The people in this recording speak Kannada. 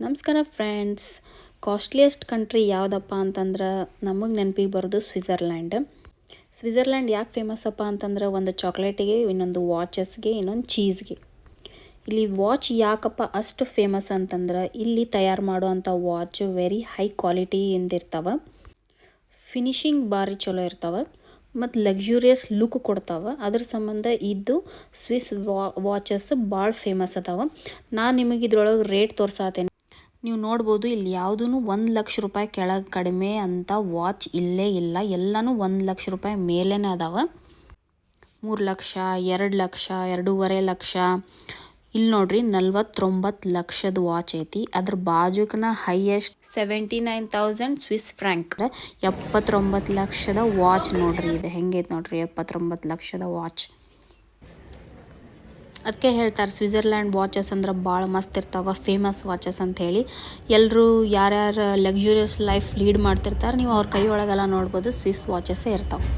ನಮಸ್ಕಾರ ಫ್ರೆಂಡ್ಸ್. ಕಾಸ್ಟ್ಲಿಯೆಸ್ಟ್ ಕಂಟ್ರಿ ಯಾವುದಪ್ಪ ಅಂತಂದ್ರೆ ನಮಗೆ ನೆನಪಿಗೆ ಬರೋದು ಸ್ವಿಝರ್ಲ್ಯಾಂಡ್ ಯಾಕೆ ಫೇಮಸ್ ಅಪ್ಪ ಅಂತಂದ್ರೆ ಒಂದು ಚಾಕ್ಲೇಟಿಗೆ, ಇನ್ನೊಂದು ವಾಚಸ್ಗೆ, ಇನ್ನೊಂದು ಚೀಸ್ಗೆ. ಇಲ್ಲಿ ವಾಚ್ ಯಾಕಪ್ಪ ಅಷ್ಟು ಫೇಮಸ್ ಅಂತಂದ್ರೆ ಇಲ್ಲಿ ತಯಾರು ಮಾಡುವಂಥ ವಾಚ್ ವೆರಿ ಹೈ ಕ್ವಾಲಿಟಿಯಿಂದ ಇರ್ತಾವೆ, ಫಿನಿಶಿಂಗ್ ಭಾರಿ ಚಲೋ ಇರ್ತಾವೆ ಮತ್ತು ಲಕ್ಸುರಿಯಸ್ ಲುಕ್ ಕೊಡ್ತಾವೆ. ಅದ್ರ ಸಂಬಂಧ ಇದು ಸ್ವಿಸ್ ವಾಚಸ್ ಭಾಳ ಫೇಮಸ್ ಅದಾವೆ. ನಾನು ನಿಮಗೆ ಇದ್ರೊಳಗೆ ರೇಟ್ ತೋರ್ಸಾತೇನೆ. ನೀವು ನೋಡ್ಬೋದು, ಇಲ್ಲಿ ಯಾವುದೂ 1,00,000 ಕೆಳಗೆ ಕಡಿಮೆ ಅಂತ ವಾಚ್ ಇಲ್ಲೇ ಇಲ್ಲ. ಎಲ್ಲನೂ 1,00,000 ಮೇಲೇ ಅದಾವೆ. 3 ಲಕ್ಷ, 2 ಲಕ್ಷ, 2.5 ಲಕ್ಷ. ಇಲ್ಲಿ ನೋಡ್ರಿ 49 ಲಕ್ಷದ ವಾಚ್ ಐತಿ. ಅದ್ರ ಬಾಜುಕನ ಹೈಯೆಸ್ಟ್ 79,000 ಸ್ವಿಸ್ ಫ್ರ್ಯಾಂಕ್, 79 ಲಕ್ಷದ ವಾಚ್. ನೋಡ್ರಿ ಇದು ಹೆಂಗೈತೆ ನೋಡ್ರಿ, 79 ಲಕ್ಷದ ವಾಚ್. ಅದಕ್ಕೆ ಹೇಳ್ತಾರೆ ಸ್ವಿಝರ್ಲ್ಯಾಂಡ್ ವಾಚಸ್ ಅಂದ್ರೆ ಭಾಳ ಮಸ್ತ್ ಇರ್ತಾವೆ, ಫೇಮಸ್ ವಾಚಸ್ ಅಂತ ಹೇಳಿ. ಎಲ್ಲರೂ ಯಾರ್ಯಾರು ಲಕ್ಸುರಿಯಸ್ ಲೈಫ್ ಲೀಡ್ ಮಾಡ್ತಿರ್ತಾರೆ, ನೀವು ಅವ್ರ ಕೈ ಒಳಗೆಲ್ಲ ನೋಡ್ಬೋದು ಸ್ವಿಸ್ ವಾಚಸ್ಸೇ ಇರ್ತಾವೆ.